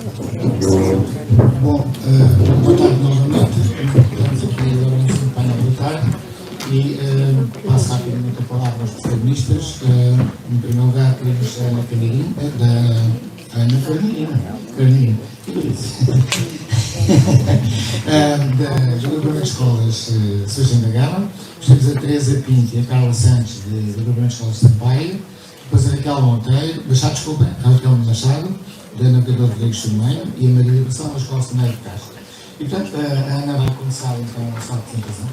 Bom, boa tarde novamente. Estamos aqui agora no painel da tarde e passo rapidamente a palavra aos protagonistas. Em primeiro lugar, queremos a Ana Carneirinho, da Ana Carneirinho, que disse? Da Agrupamento de Escolas Surgem da Gama. Temos a Teresa Pinto e a Carla Santos, do Agrupamento de Escolas de Sampaio. Depois a Raquel Monteiro, a Raquel Machado, da Ana Pedro Rodrigues Firmeiro, e a Maria Educação, da Escola Semeiro de Castro. E, portanto, a Ana vai começar então a sua apresentação.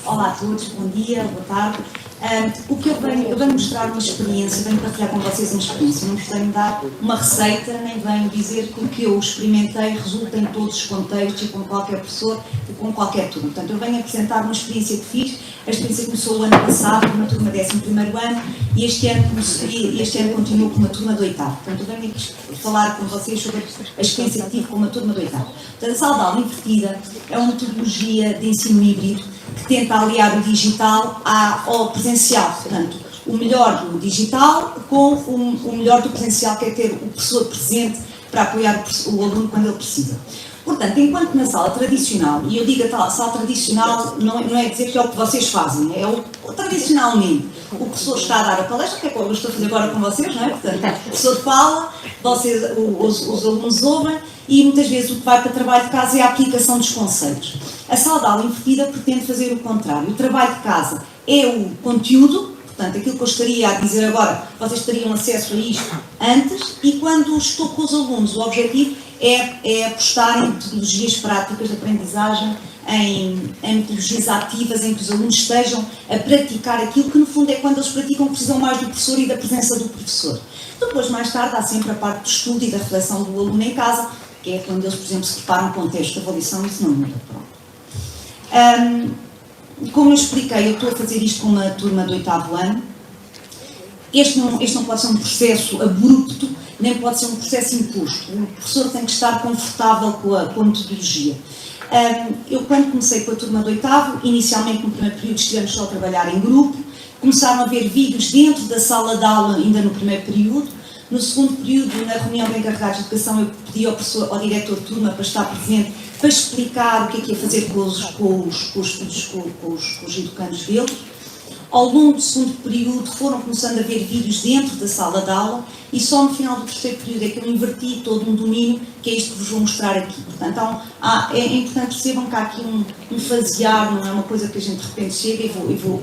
Olá a todos, bom dia, boa tarde. O que eu venho mostrar uma experiência, venho partilhar com vocês uma experiência, não vos venho dar uma receita, nem venho dizer que o que eu experimentei resulta em todos os contextos e com qualquer professor e com qualquer turma. Portanto, eu venho apresentar uma experiência que fiz. A experiência começou o ano passado com uma turma 11º ano e este ano continuou com uma turma de 8º. Portanto, eu venho aqui falar com vocês sobre a experiência que tive com uma turma de 8º. Portanto, a sala de aula invertida é uma metodologia de ensino híbrido que tenta aliar o digital ao presencial. Portanto, o melhor do digital com o melhor do presencial, que é ter o professor presente para apoiar o aluno quando ele precisa. Portanto, enquanto na sala tradicional, e eu digo a sala tradicional, não é dizer que é o que vocês fazem, é o tradicionalmente. O professor está a dar a palestra, que é o que eu estou a fazer agora com vocês, não é? Portanto, o professor fala, os alunos ouvem, e muitas vezes o que vai para o trabalho de casa é a aplicação dos conceitos. A sala de aula invertida pretende fazer o contrário. O trabalho de casa é o conteúdo, portanto, aquilo que eu estaria a dizer agora, vocês teriam acesso a isto antes, e quando estou com os alunos, o objetivo é apostar em metodologias práticas de aprendizagem, em metodologias ativas, em que os alunos estejam a praticar aquilo que, no fundo, é quando eles praticam que precisam mais do professor e da presença do professor. Depois, mais tarde, há sempre a parte do estudo e da reflexão do aluno em casa, que é quando eles, por exemplo, se preparam com o texto de avaliação, isso não muda. Como eu expliquei, eu estou a fazer isto com uma turma de 8º ano. Este não pode ser um processo abrupto, nem pode ser um processo imposto. O professor tem que estar confortável com a metodologia. Eu, quando comecei com a turma de 8º, inicialmente no primeiro período estivemos só a trabalhar em grupo, começaram a ver vídeos dentro da sala de aula ainda no primeiro período. No segundo período, na reunião de encarregados de educação, eu pedi ao diretor de turma para estar presente, para explicar o que é que ia fazer com os educandos deles. Ao longo do segundo período foram começando a ver vídeos dentro da sala de aula e só no final do terceiro período é que eu inverti todo um domínio, que é isto que vos vou mostrar aqui. Portanto, é importante percebam que há aqui um fasear, não é uma coisa que a gente de repente chega e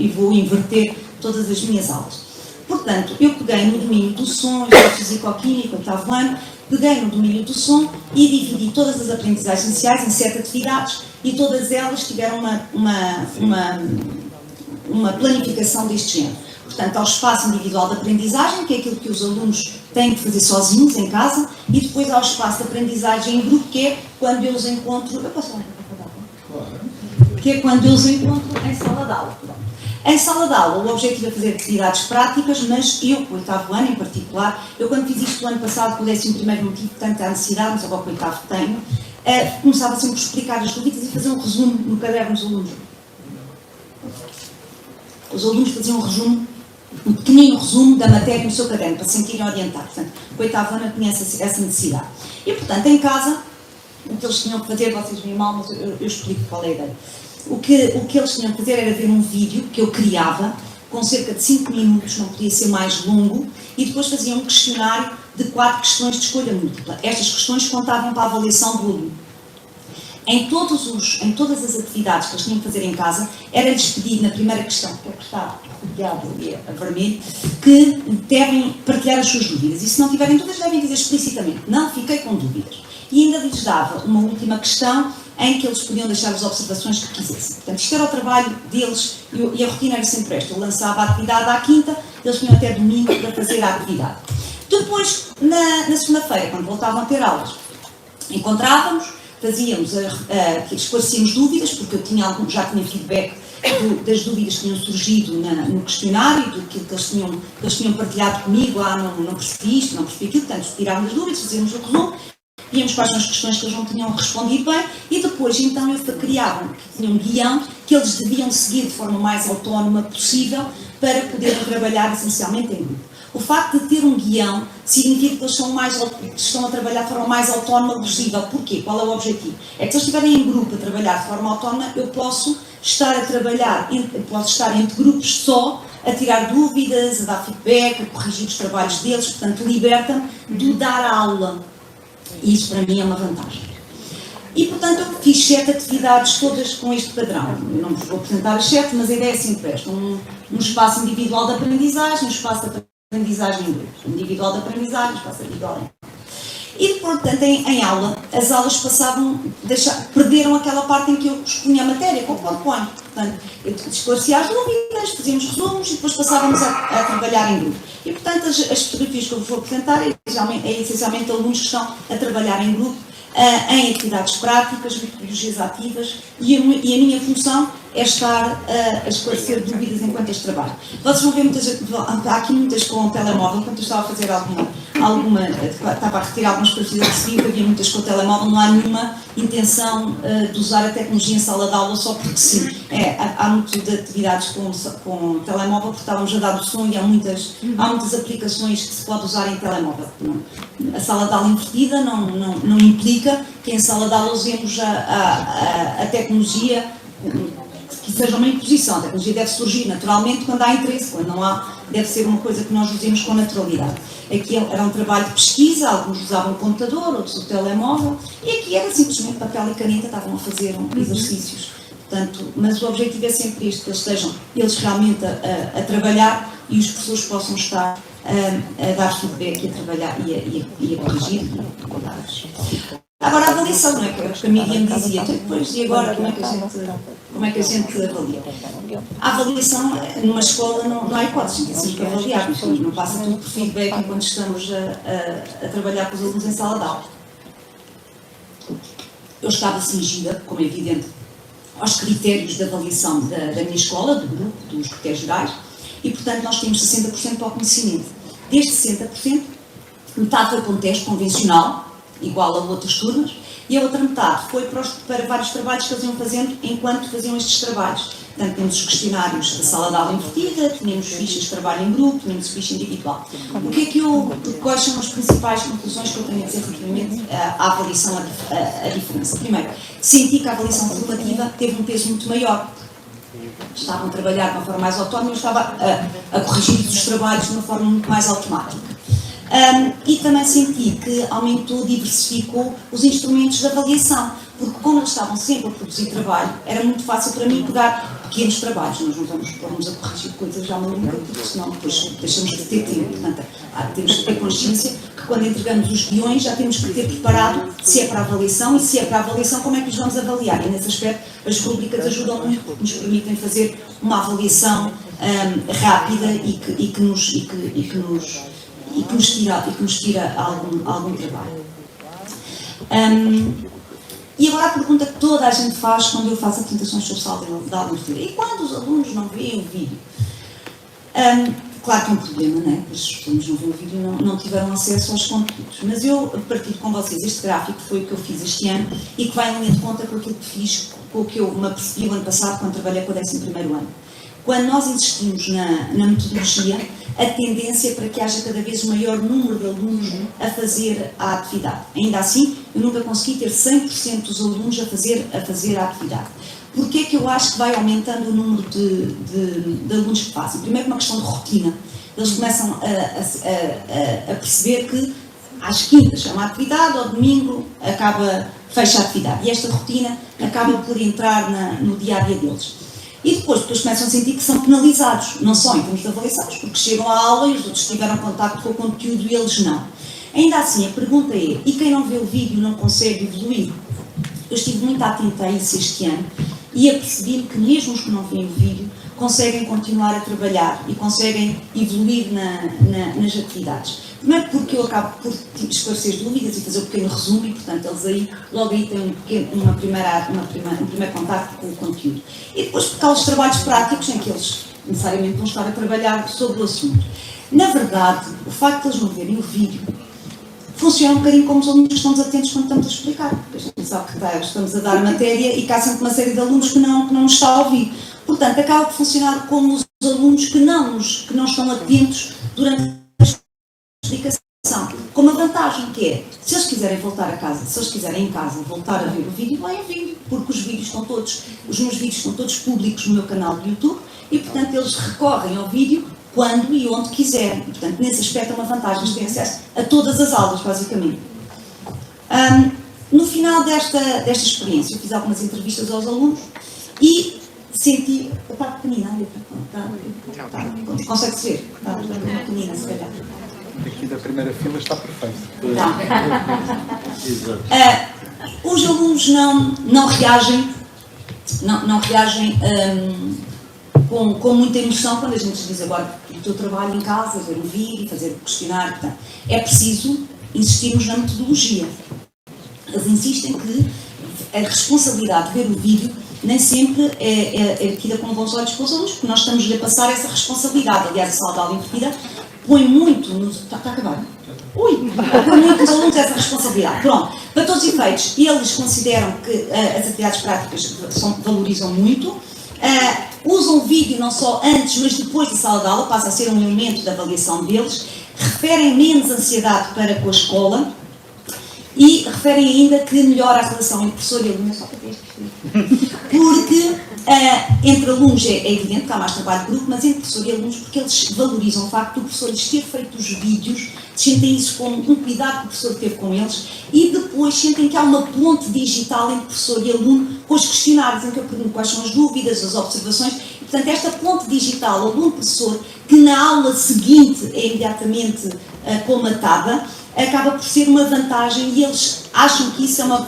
vou inverter todas as minhas aulas. Portanto, eu peguei no domínio do som, eu sou fisicoquímico, 8º ano, peguei no domínio do som e dividi todas as aprendizagens iniciais em 7 atividades e todas elas tiveram uma planificação deste género. Portanto, há o espaço individual de aprendizagem, que é aquilo que os alunos têm que fazer sozinhos em casa, e depois há o espaço de aprendizagem em grupo, que é quando eu os encontro... Eu posso falar? Claro. Que é quando eu os encontro em sala de aula. Em sala de aula, o objetivo é fazer atividades práticas, mas eu, com o 8º ano em particular, eu quando fiz isto o ano passado, com o 11º motivo, portanto, há necessidade, mas agora com o 8º tenho, começava sempre por explicar as dúvidas e fazer um resumo no caderno dos alunos. Os alunos faziam um pequenino resumo da matéria no seu caderno, para se sentirem orientados. Portanto, o 8º ano tinha essa necessidade. E, portanto, em casa, o que eles tinham que fazer, vocês veem mal, mas eu explico qual é a ideia. O que eles tinham que fazer era ver um vídeo que eu criava, com cerca de 5 minutos, não podia ser mais longo, e depois faziam um questionário de 4 questões de escolha múltipla. Estas questões contavam para a avaliação do aluno. Em todas as atividades que eles tinham que fazer em casa, era-lhes pedido na primeira questão, que é o que está rodeado ali a vermelho, que devem partilhar as suas dúvidas. E se não tiverem dúvidas, devem dizer explicitamente, não fiquei com dúvidas. E ainda lhes dava uma última questão em que eles podiam deixar as observações que quisessem. Portanto, isto era o trabalho deles e a rotina era sempre esta. Eu lançava a atividade à quinta, eles tinham até domingo para fazer a atividade. Depois, na segunda-feira, quando voltavam a ter aulas, encontrávamos, esclarecíamos dúvidas, porque eu já tinha feedback das dúvidas que tinham surgido no questionário, do que eles tinham partilhado comigo, não percebi isto, não percebi aquilo, portanto, tirávamos as dúvidas, fazíamos o resumo, víamos quais são as questões que eles não tinham respondido bem e depois, então, eu criava um guião que eles deviam seguir de forma mais autónoma possível para poderem trabalhar essencialmente em grupo. O facto de ter um guião significa que eles estão a trabalhar de forma mais autónoma, agressiva. Porquê? Qual é o objetivo? É que se eles estiverem em grupo a trabalhar de forma autónoma, eu posso estar a trabalhar, posso estar entre grupos só, a tirar dúvidas, a dar feedback, a corrigir os trabalhos deles, portanto liberta-me de dar a aula. E isso para mim é uma vantagem. E, portanto, eu fiz 7 atividades todas com este padrão. Eu não vos vou apresentar as 7, mas a ideia é sempre esta. Um espaço individual de aprendizagem, um espaço de aprendizagem em grupos. Individual de aprendizagem, um espaço individual em grupos. E, portanto, em aula, as aulas perderam aquela parte em que eu expunha a matéria, com o PowerPoint. Portanto, eu esclarecia as dúvidas, fazíamos resumos e depois passávamos a trabalhar em grupo. E, portanto, as fotografias que eu vos vou apresentar é essencialmente alunos que estão a trabalhar em grupo, em atividades práticas, metodologias ativas, e a minha função é estar a esclarecer dúvidas enquanto este trabalho. Vocês vão ver há aqui muitas com o telemóvel, enquanto eu estava a fazer estava a retirar algumas fotografias, percebi que havia muitas com o telemóvel, não há nenhuma intenção de usar a tecnologia em sala de aula só porque sim. Há muitas atividades com o telemóvel, porque estávamos a dar o som e há muitas aplicações que se pode usar em telemóvel. A sala de aula invertida não implica que em sala de aula usemos a tecnologia que seja uma imposição. A tecnologia deve surgir naturalmente quando há interesse, quando não há, deve ser uma coisa que nós usemos com naturalidade. Aqui era um trabalho de pesquisa, alguns usavam o computador, outros o telemóvel, e aqui era simplesmente papel e caneta, estavam a fazer exercícios. Portanto, mas o objetivo é sempre isto, que eles realmente a trabalhar e os professores possam estar a dar feedback e a trabalhar e a corrigir. Agora, a avaliação, não é? Porque a Miriam me dizia, depois, e agora, como é que a gente avalia? A avaliação, numa escola, não há hipótese, tem sempre que avaliar, não passa tudo por feedback enquanto estamos a trabalhar com os alunos em sala de aula. Eu estava cingida, como é evidente, aos critérios de avaliação da minha escola, do grupo, dos critérios gerais, e, portanto, nós temos 60% para o conhecimento. Destes 60%, metade foi para um teste convencional, igual a outras turmas, e a outra metade foi para vários trabalhos que eles iam fazendo enquanto faziam estes trabalhos. Portanto, temos os questionários da sala de aula invertida, tínhamos fichas de trabalho em grupo, tínhamos ficha individual. Quais são as principais conclusões que eu tenho a dizer relativamente à avaliação, a diferença? Primeiro, senti que a avaliação formativa teve um peso muito maior. Estavam a trabalhar de uma forma mais autónoma, eu estava a corrigir os trabalhos de uma forma muito mais automática. E também senti que aumentou, diversificou os instrumentos de avaliação, porque como eles estavam sempre a produzir trabalho, era muito fácil para mim pegar pequenos trabalhos. Nós não vamos a corrigir coisas já malucas, porque senão depois deixamos de ter tempo. Portanto, temos que ter consciência que quando entregamos os guiões já temos que ter preparado se é para avaliação, e se é para avaliação, como é que os vamos avaliar. E nesse aspecto as rubricas ajudam muito, porque nos permitem fazer uma avaliação rápida e que nos tira algum trabalho. E agora a pergunta que toda a gente faz quando eu faço apresentações sobre sala de aula invertida: e quando os alunos não veem o vídeo? Claro que é um problema, não é? Os alunos não veem o vídeo e não tiveram acesso aos conteúdos. Mas eu partilho com vocês este gráfico, que foi o que eu fiz este ano, e que vai em linha de conta com aquilo que fiz, com o que eu me apercebi o ano passado, quando trabalhei com o 11º ano. Quando nós insistimos na metodologia, a tendência é para que haja cada vez maior número de alunos a fazer a atividade. Ainda assim, eu nunca consegui ter 100% dos alunos a fazer a atividade. Porquê é que eu acho que vai aumentando o número de alunos que fazem? Primeiro, uma questão de rotina. Eles começam a perceber que às quintas é uma atividade, ao domingo fecha a atividade. E esta rotina acaba por entrar no dia-a-dia deles. E depois, porque eles começam a sentir que são penalizados, não só em termos de avaliações, porque chegam à aula e os outros tiveram contato com o conteúdo e eles não. Ainda assim, a pergunta é: e quem não vê o vídeo não consegue evoluir? Eu estive muito atenta a isso este ano e apercebi que mesmo os que não veem o vídeo conseguem continuar a trabalhar e conseguem evoluir nas atividades. Primeiro porque eu acabo por esclarecer as dúvidas e fazer um pequeno resumo e, portanto, eles logo aí têm um primeiro contacto com o conteúdo. E depois porque há os trabalhos práticos em que eles necessariamente vão estar a trabalhar sobre o assunto. Na verdade, o facto de eles não verem o vídeo funciona um bocadinho como os alunos que estão desatentos quando estamos a explicar, porque a gente sabe que estamos a dar a matéria e que há sempre uma série de alunos que não nos está a ouvir. Portanto, acaba por funcionar como os alunos que não estão atentos durante a explicação, com uma vantagem que é, se eles quiserem voltar a casa, se eles quiserem em casa voltar a ver o vídeo, vai a vídeo, porque os meus vídeos estão todos públicos no meu canal do YouTube e, portanto, eles recorrem ao vídeo quando e onde quiserem. E, portanto, nesse aspecto é uma vantagem, eles têm acesso a todas as aulas, basicamente. No final desta experiência, eu fiz algumas entrevistas aos alunos e senti... Está pequenina, consegue-se ver? Está pequenina, se calhar. Aqui da primeira fila está perfeito. Os alunos não reagem, não reagem com muita emoção quando a gente diz agora o teu trabalho em casa, ver um vídeo, fazer um questionário. Portanto, é preciso insistirmos na metodologia. Eles insistem que a responsabilidade de ver o vídeo nem sempre é tida com bons olhos pelos alunos, porque nós estamos-lhe a passar essa responsabilidade. Aliás, a sala de aula invertida põe muito nos... Está a acabar? Põe muito nos alunos essa responsabilidade. Pronto, para todos os efeitos, eles consideram que as atividades práticas valorizam muito, usam o vídeo não só antes, mas depois da sala de aula, passa a ser um elemento da avaliação deles, referem menos ansiedade para com a escola e referem ainda que melhora a relação entre professor e aluno, só para ter este porque entre alunos é evidente que há mais trabalho de grupo, mas entre professor e alunos, porque eles valorizam o facto do professor lhes ter feito os vídeos, sentem isso como um cuidado que o professor teve com eles e depois sentem que há uma ponte digital entre professor e aluno com os questionários em que eu pergunto quais são as dúvidas, as observações. E, portanto, esta ponte digital, aluno-professor, que na aula seguinte é imediatamente colmatada, acaba por ser uma vantagem e eles acham que isso é uma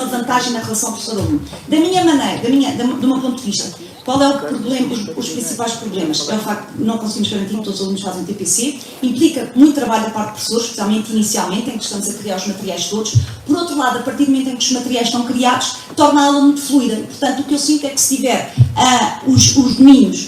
vantagem na relação professor-aluno. Da minha maneira, do meu ponto de vista, qual é o problema, os principais problemas? É o facto de não conseguirmos garantir que todos os alunos fazem TPC, implica muito trabalho da parte do professor, especialmente inicialmente, em que estamos a criar os materiais todos. Por outro lado, a partir do momento em que os materiais estão criados, torna a aula muito fluida. Portanto, o que eu sinto é que se tiver os domínios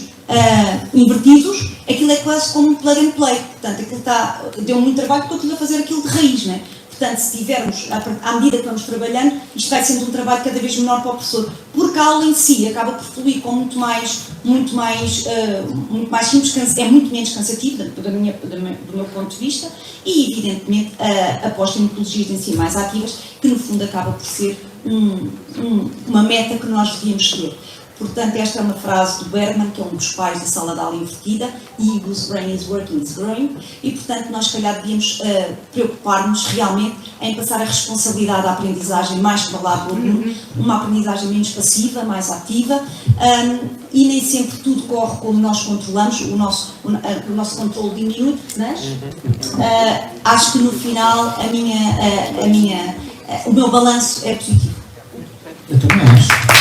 invertidos, aquilo é quase como um plug and play. Portanto, aquilo deu muito trabalho porque eu estive a fazer aquilo de raiz, não é? Portanto, se tivermos, à medida que vamos trabalhando, isto vai sendo um trabalho cada vez menor para o professor, porque a aula em si acaba por fluir com muito mais simples, é muito menos cansativo do meu ponto de vista e, evidentemente, aposta em metodologias de ensino mais ativas, que no fundo acaba por ser uma meta que nós devíamos seguir. Portanto, esta é uma frase do Bergman, que é um dos pais da sala de aula invertida, e whose brain is working is growing, e portanto nós se calhar devíamos preocupar-nos realmente em passar a responsabilidade da aprendizagem mais para lá do aluno, uma aprendizagem menos passiva, mais ativa, e nem sempre tudo corre como nós controlamos, o nosso controle diminui, mas acho que no final o meu balanço é positivo. Eu também acho.